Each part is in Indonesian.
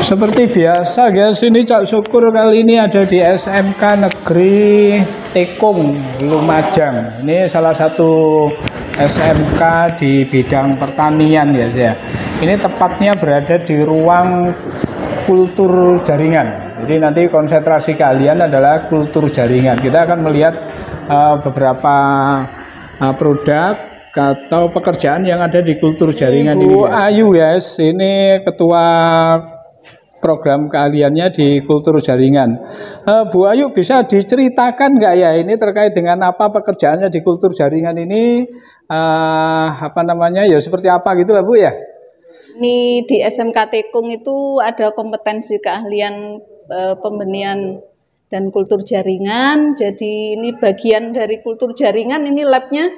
Seperti biasa guys, ini Cak Syukur kali ini ada di SMK Negeri Tekung, Lumajang. Ini salah satu SMK di bidang pertanian ya. Ini tepatnya berada di ruang kultur jaringan. Jadi nanti konsentrasi kalian adalah kultur jaringan. Kita akan melihat beberapa produk atau pekerjaan yang ada di kultur jaringan ini. Bu Ayu guys, ini ketua program keahliannya di kultur jaringan. Bu Ayu, bisa diceritakan nggak ya ini terkait dengan apa pekerjaannya di kultur jaringan ini? Apa namanya ya, seperti apa gitu lah Bu ya? Ini di SMK Tekung itu ada kompetensi keahlian pembenihan dan kultur jaringan. Jadi ini bagian dari kultur jaringan, ini labnya.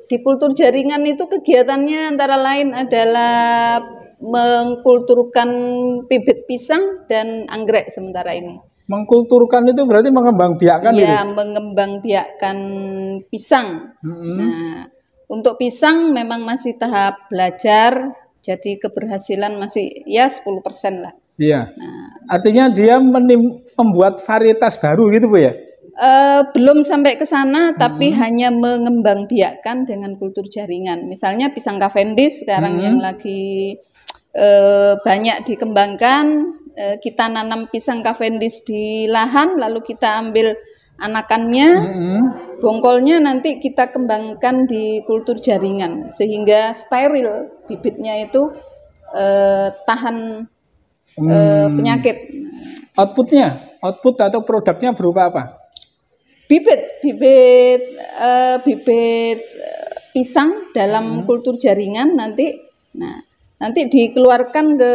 Di kultur jaringan itu kegiatannya antara lain adalah mengkulturkan bibit pisang dan anggrek sementara ini. Mengkulturkan itu berarti mengembangbiakkan itu? Iya, mengembangbiakkan pisang. Nah, untuk pisang memang masih tahap belajar, jadi keberhasilan masih ya 10% lah. Iya. Nah, artinya dia membuat varietas baru gitu Bu ya? Belum sampai ke sana, tapi hanya mengembangbiakkan dengan kultur jaringan. Misalnya pisang Cavendish sekarang yang lagi banyak dikembangkan. Kita nanam pisang Cavendish di lahan, lalu kita ambil anakannya, bongkolnya nanti kita kembangkan di kultur jaringan sehingga steril, bibitnya itu tahan penyakit. Output atau produknya berupa apa? Bibit pisang dalam kultur jaringan nanti dikeluarkan ke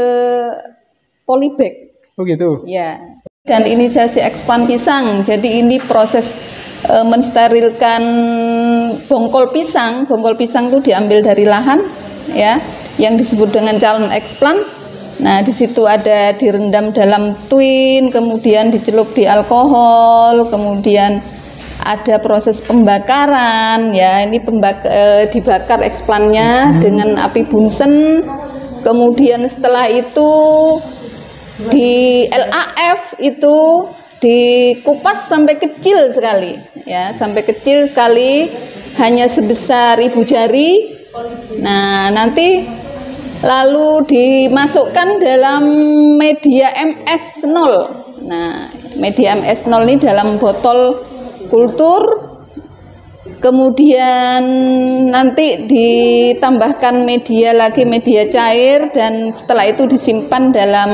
polybag. Oh gitu. Ya. Dan inisiasi ekspan pisang. Jadi ini proses mensterilkan bongkol pisang. Bongkol pisang itu diambil dari lahan ya, yang disebut dengan calon eksplan. Nah, di situ ada direndam dalam twin, kemudian dicelup di alkohol, kemudian ada proses pembakaran ya, ini dibakar eksplannya dengan api bunsen. Kemudian setelah itu di LAF itu dikupas sampai kecil sekali ya, sampai kecil sekali, hanya sebesar ibu jari. Nah, nanti lalu dimasukkan dalam media MS0. Nah, media MS0 ini dalam botol kultur, kemudian nanti ditambahkan media lagi, media cair, dan setelah itu disimpan dalam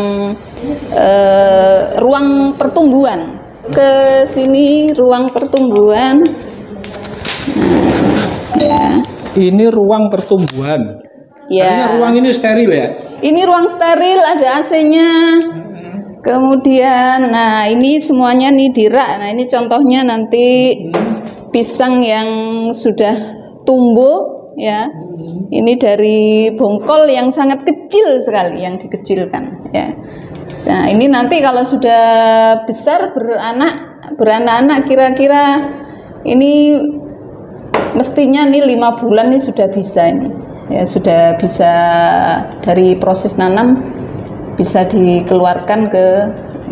ruang pertumbuhan. Ke sini ruang pertumbuhan. Nah, ya. Ini ruang pertumbuhan. Ya. Artinya ruang ini steril ya? Ini ruang steril, ada AC-nya. Kemudian, nah ini semuanya nih dirak. Nah ini contohnya nanti pisang yang sudah tumbuh ya. Ini dari bongkol yang sangat kecil sekali, yang dikecilkan ya. Nah ini nanti kalau sudah besar beranak-anak kira-kira ini mestinya nih 5 bulan nih sudah bisa ini. Ya sudah bisa dari proses nanam bisa dikeluarkan ke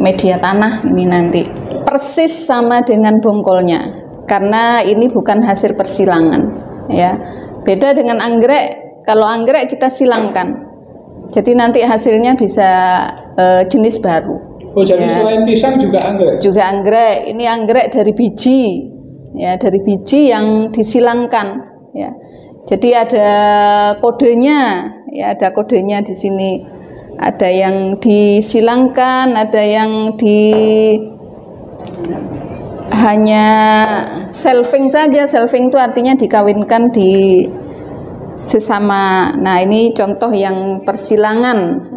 media tanah ini nanti. Persis sama dengan bongkolnya, karena ini bukan hasil persilangan ya. Beda dengan anggrek, kalau anggrek kita silangkan. Jadi nanti hasilnya bisa jenis baru. Oh, jadi ya. Selain pisang juga anggrek? Juga anggrek. Ini anggrek dari biji. Ya, dari biji yang disilangkan ya. Jadi ada kodenya, ya ada kodenya di sini. Ada yang disilangkan, ada yang hanya selfing saja. Selfing itu artinya dikawinkan di sesama. Nah ini contoh yang persilangan.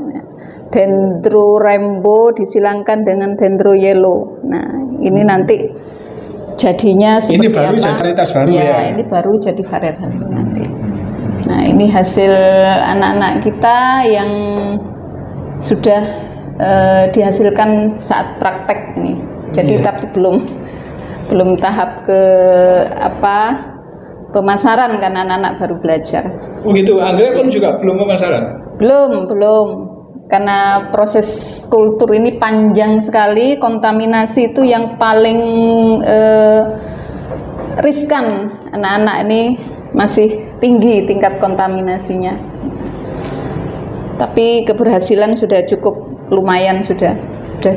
Dendro rainbow disilangkan dengan dendro yellow. Nah ini nanti jadinya seperti ini baru apa? Varietas baru ya. Ini baru jadi varietas nanti. Nah ini hasil anak-anak kita yang sudah dihasilkan saat praktek ini. Jadi tapi belum tahap ke pemasaran, karena anak-anak baru belajar. Oh gitu, anggrek pun juga belum pemasaran? Belum. karena proses kultur ini panjang sekali. Kontaminasi itu yang paling riskan, anak-anak ini masih tinggi tingkat kontaminasinya. Tapi keberhasilan sudah cukup lumayan, sudah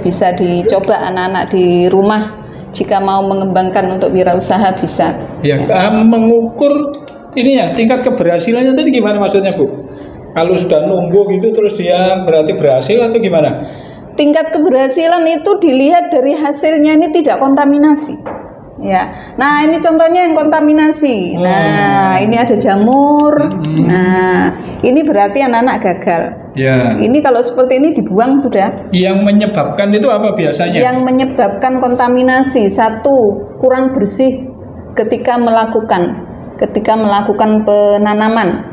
bisa dicoba anak-anak di rumah. Jika mau mengembangkan untuk wirausaha bisa. Ya, mengukur ini ya tingkat keberhasilannya tadi gimana maksudnya Bu? Kalau sudah nunggu gitu terus dia berarti berhasil atau gimana? Tingkat keberhasilan itu dilihat dari hasilnya ini tidak kontaminasi. Ya, nah ini contohnya yang kontaminasi. Nah, ini ada jamur. Nah, ini berarti anak-anak gagal. Ya. Ini kalau seperti ini dibuang sudah. Yang menyebabkan itu apa biasanya? Yang menyebabkan kontaminasi, satu, kurang bersih ketika melakukan penanaman,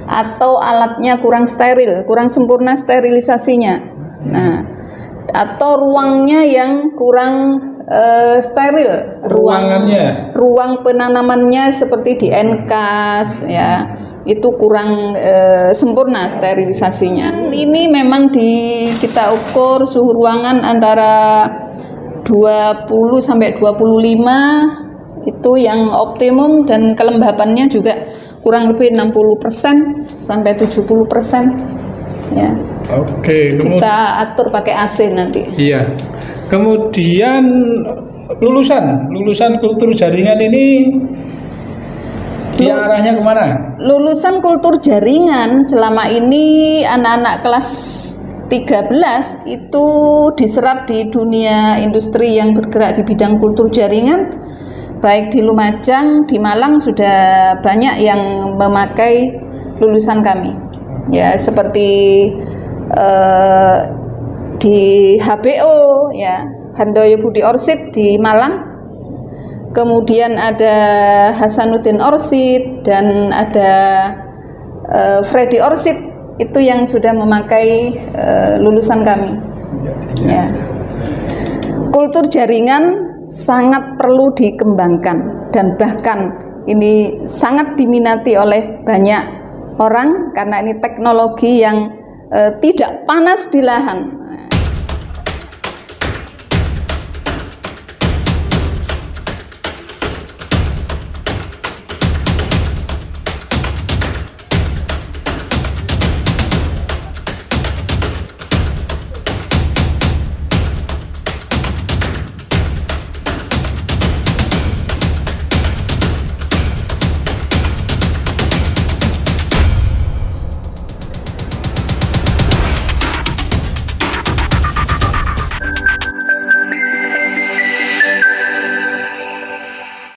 atau alatnya kurang steril, kurang sempurna sterilisasinya. Nah, atau ruangnya yang kurang steril, ruang penanamannya seperti di enkas ya, itu kurang sempurna sterilisasinya. Ini memang kita ukur suhu ruangan antara 20 sampai 25 itu yang optimum, dan kelembapannya juga kurang lebih 60% sampai 70% ya. Oke, kita atur pakai AC nanti. Iya. Kemudian lulusan kultur jaringan ini dia arahnya kemana? Lulusan kultur jaringan selama ini anak-anak kelas 13 itu diserap di dunia industri yang bergerak di bidang kultur jaringan. Baik di Lumajang, di Malang sudah banyak yang memakai lulusan kami. Ya, seperti di HBO ya, Handoyo Budi Orsid di Malang, kemudian ada Hasanuddin Orsid dan ada Freddy Orsid, itu yang sudah memakai lulusan kami ya. Kultur jaringan sangat perlu dikembangkan, dan bahkan ini sangat diminati oleh banyak orang karena ini teknologi yang tidak panas di lahan